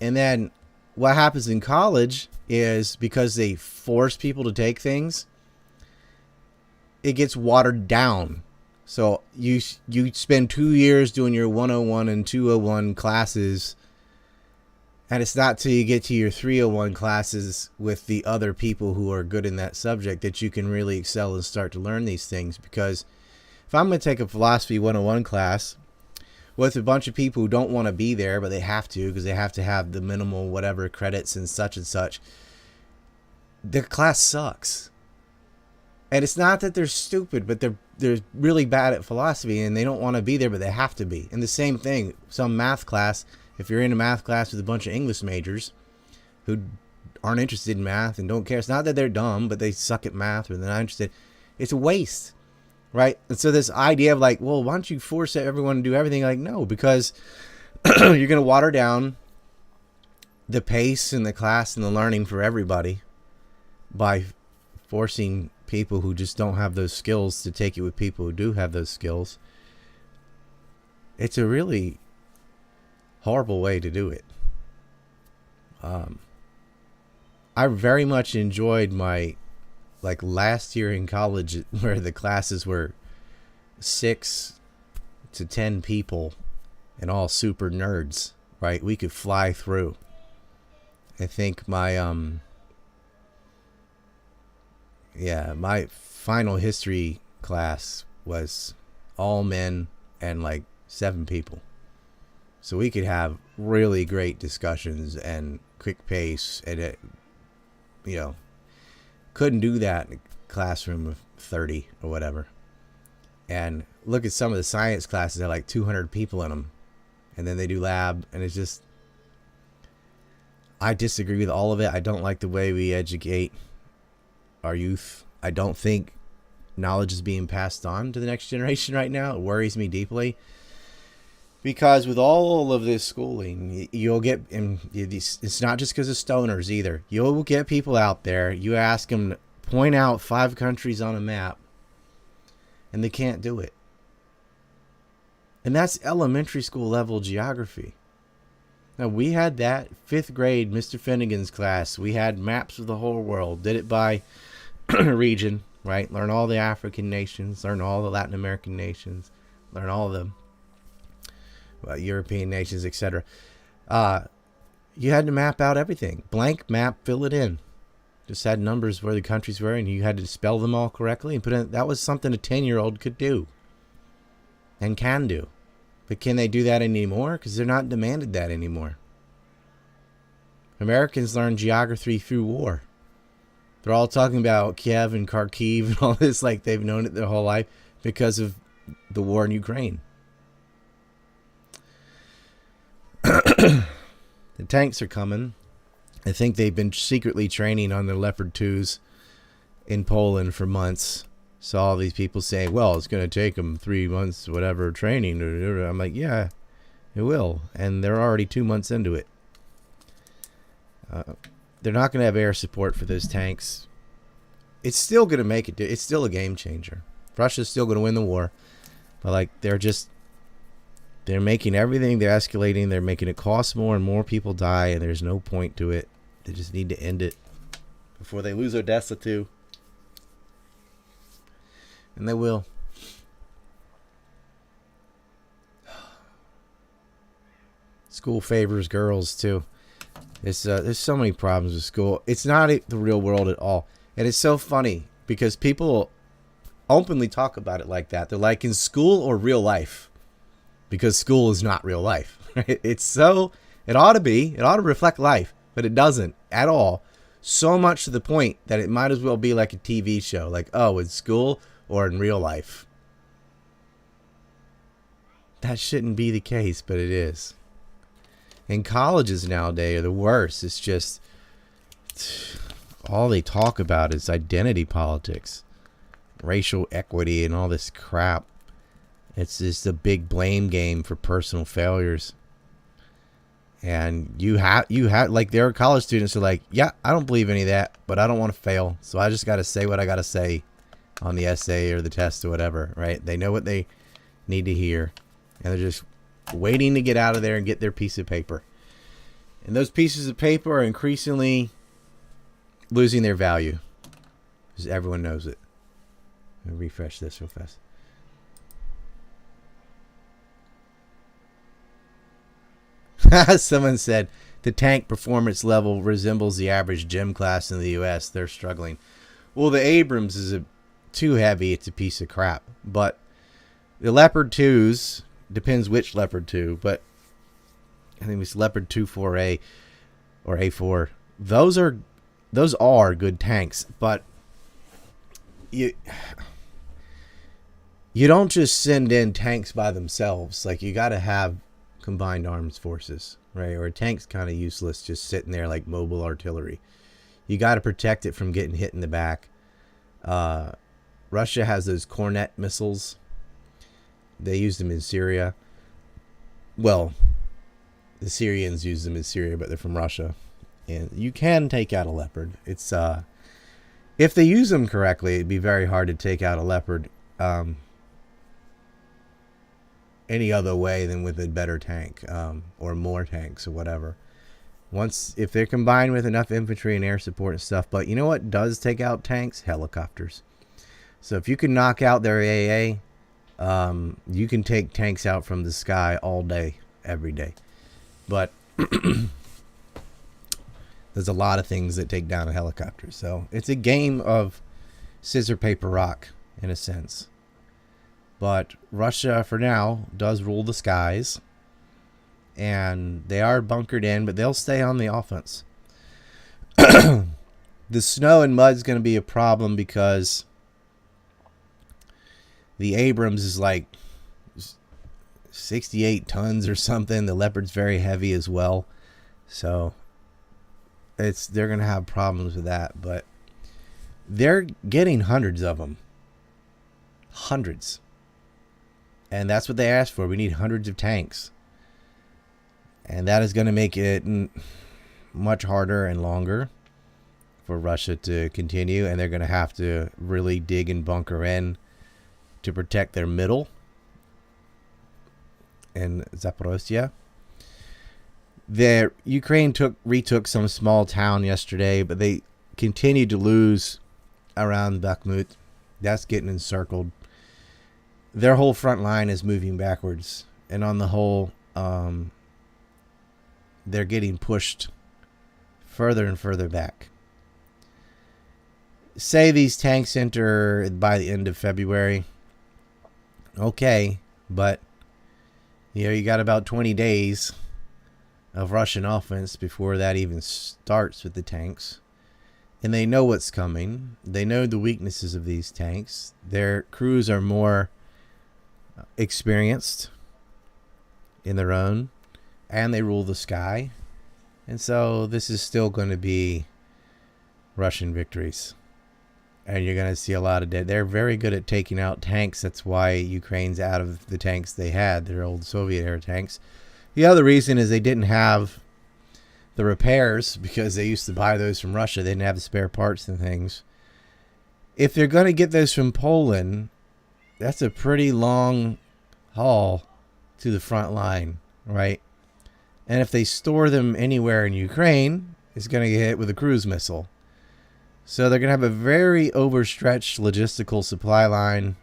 And then what happens in college is because they force people to take things, it gets watered down. So you spend 2 years doing your 101 and 201 classes, and it's not till you get to your 301 classes with the other people who are good in that subject that you can really excel and start to learn these things. Because if I'm going to take a philosophy 101 class with a bunch of people who don't want to be there, but they have to because they have to have the minimal whatever credits and such, the class sucks. And it's not that they're stupid, but they're really bad at philosophy and they don't want to be there, but they have to be. And the same thing, some math class, if you're in a math class with a bunch of English majors who aren't interested in math and don't care, it's not that they're dumb, but they suck at math or they're not interested. It's a waste, right? And so this idea of like, well, why don't you force everyone to do everything? Like, no, because you're going to water down the pace and the class and the learning for everybody by forcing people who just don't have those skills to take it with people who do have those skills. It's a really horrible way to do it. I very much enjoyed my last year in college where the classes were 6 to 10 people and all super nerds, right? We could fly through. I think my my final history class was all men and 7 people. So we could have really great discussions and quick pace, and it, couldn't do that in a classroom of 30 or whatever. And look at some of the science classes that have 200 people in them, and then they do lab, and it's just, I disagree with all of it. I don't like the way we educate our youth. I don't think knowledge is being passed on to the next generation right now. It worries me deeply. Because with all of this schooling, you'll get, and it's not just because of stoners either. You'll get people out there, you ask them to point out 5 countries on a map, and they can't do it. And that's elementary school level geography. Now, we had that 5th grade, Mr. Finnegan's class. We had maps of the whole world. Did it by region, right? Learn all the African nations, learn all the Latin American nations, learn all the European nations, etc. You had to map out everything. Blank map, fill it in. Just had numbers where the countries were, and you had to spell them all correctly and put in. That was something a 10-year-old could do and can do. But can they do that anymore? Because they're not demanded that anymore. Americans learn geography through war. They're all talking about Kiev and Kharkiv and all this like they've known it their whole life because of the war in Ukraine. The tanks are coming. I think they've been secretly training on their Leopard 2s in Poland for months. So all these people say, well, it's going to take them 3 months, whatever, training. I'm like, yeah, it will. And they're already 2 months into it. They're not going to have air support for those tanks. It's still going to make it. It's still a game changer. Russia's still going to win the war. But like, they're making everything, they're escalating, they're making it cost more and more people die, and there's no point to it. They just need to end it before they lose Odessa too. And they will. School favors girls too. There's so many problems with school. It's not the real world at all. And it's so funny because people openly talk about it like that. They're like, in school or real life? Because school is not real life. Right? It ought to be. It ought to reflect life, but it doesn't at all. So much to the point that it might as well be like a TV show. Like, oh, in school or in real life. That shouldn't be the case, but it is. And colleges nowadays are the worst. It's just all they talk about is identity politics, racial equity, and all this crap. It's just a big blame game for personal failures. And you have like, there are college students who are like, yeah, I don't believe any of that, but I don't want to fail. So I just got to say what I got to say on the essay or the test or whatever, right? They know what they need to hear. And they're just waiting to get out of there and get their piece of paper. And those pieces of paper are increasingly losing their value. Because everyone knows it. Let me refresh this real fast. Someone said the tank performance level resembles the average gym class in the U.S. They're struggling. Well, the Abrams is too heavy. It's a piece of crap. But the Leopard 2s, depends which Leopard 2, but I think it's Leopard 2 4A or A4. Those are good tanks, but you don't just send in tanks by themselves. Like, you got to have combined arms forces, right? Or a tank's kind of useless just sitting there like mobile artillery. You got to protect it from getting hit in the back. Russia has those Cornet missiles. They used them in Syria. Well, the Syrians use them in Syria, but they're from Russia. And you can take out a Leopard. It's if they use them correctly, it'd be very hard to take out a Leopard any other way than with a better tank or more tanks or whatever. If they're combined with enough infantry and air support and stuff. But you know what does take out tanks? Helicopters. So if you can knock out their AA, you can take tanks out from the sky all day, every day. But there's a lot of things that take down a helicopter. So it's a game of scissor, paper, rock, in a sense. But Russia, for now, does rule the skies. And they are bunkered in, but they'll stay on the offense. The snow and mud is going to be a problem because the Abrams is like 68 tons or something. The Leopard's very heavy as well. So they're going to have problems with that. But they're getting hundreds of them. Hundreds. And that's what they asked for. We need hundreds of tanks. And that is going to make it much harder and longer for Russia to continue. And they're going to have to really dig and bunker in to protect their middle in Zaporozhye. Ukraine retook some small town yesterday, but they continued to lose around Bakhmut. That's getting encircled. Their whole front line is moving backwards, and on the whole, they're getting pushed further and further back. Say these tanks enter by the end of February. Okay, but you got about 20 days of Russian offense before that even starts with the tanks. And they know what's coming. They know the weaknesses of these tanks. Their crews are more experienced in their own, and they rule the sky. And so this is still going to be Russian victories. And you're going to see a lot of dead. They're very good at taking out tanks. That's why Ukraine's out of the tanks they had, their old Soviet-era tanks. The other reason is they didn't have the repairs, because they used to buy those from Russia. They didn't have the spare parts and things. If they're going to get those from Poland, that's a pretty long haul to the front line, right? And if they store them anywhere in Ukraine, it's going to get hit with a cruise missile. So they're going to have a very overstretched logistical supply line.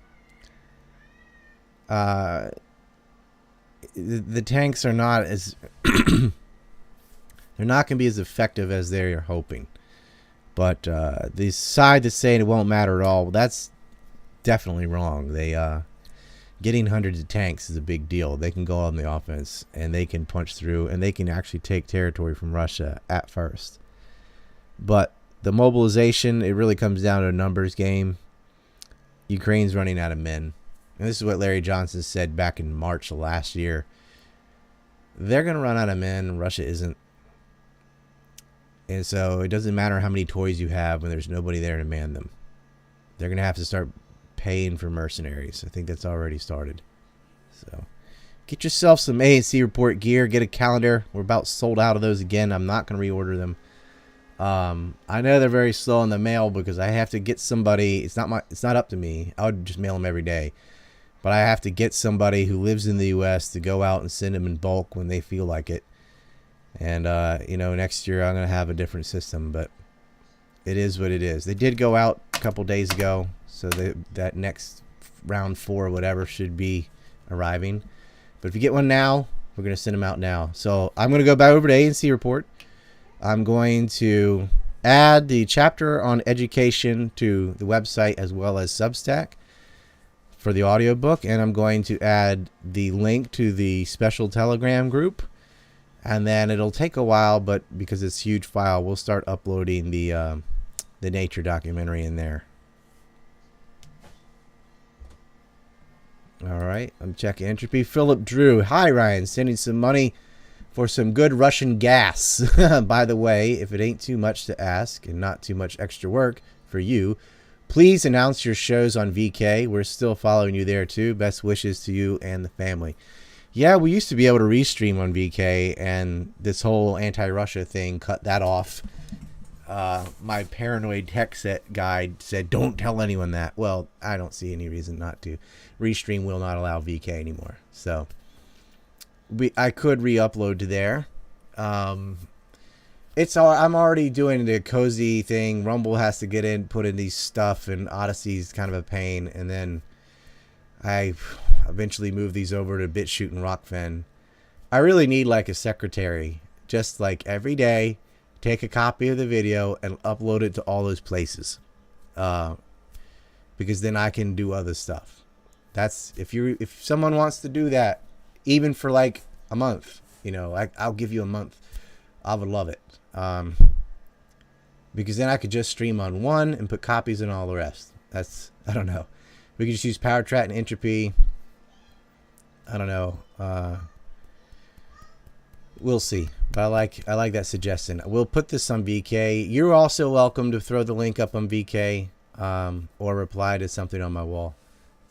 The tanks are not as they're not going to be as effective as they're hoping. But the side that's saying it won't matter at all, that's definitely wrong. They getting hundreds of tanks is a big deal. They can go on the offense, and they can punch through, and they can actually take territory from Russia at first. But the mobilization, it really comes down to a numbers game. Ukraine's running out of men. And this is what Larry Johnson said back in March of last year. They're going to run out of men. Russia isn't. And so it doesn't matter how many toys you have when there's nobody there to man them. They're going to have to start paying for mercenaries. I think that's already started. So get yourself some ANC report gear. Get a calendar. We're about sold out of those again. I'm not going to reorder them. I know they're very slow in the mail because I have to get somebody. It's not up to me. I would just mail them every day. But I have to get somebody who lives in the U.S. to go out and send them in bulk when they feel like it. And, next year I'm going to have a different system, but it is what it is. They did go out a couple days ago, so that next round 4 or whatever should be arriving. But if you get one now, we're going to send them out now. So I'm going to go back over to ANC report. I'm going to add the chapter on education to the website as well as Substack for the audiobook, and I'm going to add the link to the special Telegram group. And then it'll take a while, but because it's a huge file, we'll start uploading the nature documentary in there. All right, I'm checking entropy. Philip Drew. Hi, Ryan. Sending some money for some good Russian gas. By the way, if it ain't too much to ask and not too much extra work for you, please announce your shows on VK. We're still following you there, too. Best wishes to you and the family. Yeah, we used to be able to restream on VK, and this whole anti-Russia thing cut that off. My paranoid tech set guide said, don't tell anyone that. Well, I don't see any reason not to. Restream will not allow VK anymore. So I could re-upload to there. I'm already doing the cozy thing. Rumble has to get in, put in these stuff, and Odyssee's kind of a pain. And then I eventually move these over to Bitchute and Rockfen. I really need like a secretary, just like every day, take a copy of the video and upload it to all those places, because then I can do other stuff. That's if someone wants to do that, even for like a month, I'll give you a month. I would love it, because then I could just stream on one and put copies on all the rest. I don't know. We could just use Power Trat and Entropy. I don't know. We'll see. But I like that suggestion. We'll put this on VK. You're also welcome to throw the link up on VK, or reply to something on my wall.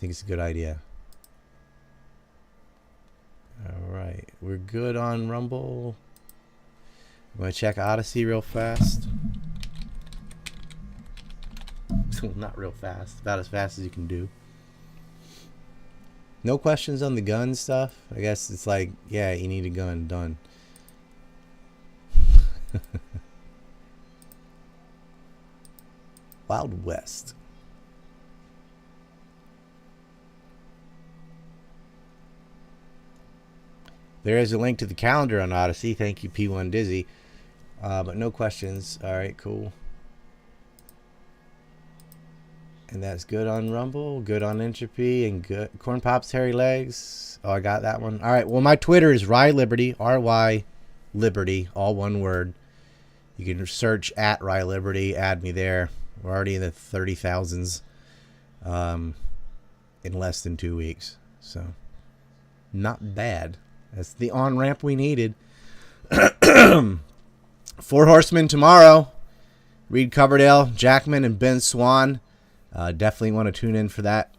think it's a good idea. All right, we're good on Rumble. I'm going to check Odysee real fast. Not real fast, about as fast as you can do. No questions on the gun stuff. I guess it's like, yeah, you need a gun, done. Wild West. There is a link to the calendar on Odysee. Thank you, P1 Dizzy. But no questions. All right, cool. And that's good on Rumble, good on Entropy, and good Corn Pops Hairy Legs. Oh, I got that one. All right. Well, my Twitter is Rye Liberty, RY Liberty, all one word. You can search at Rye Liberty, add me there. We're already in the 30,000s in less than 2 weeks. So, not bad. That's the on-ramp we needed. 4 Horsemen tomorrow. Reed Coverdale, Jackman, and Ben Swan. Definitely want to tune in for that.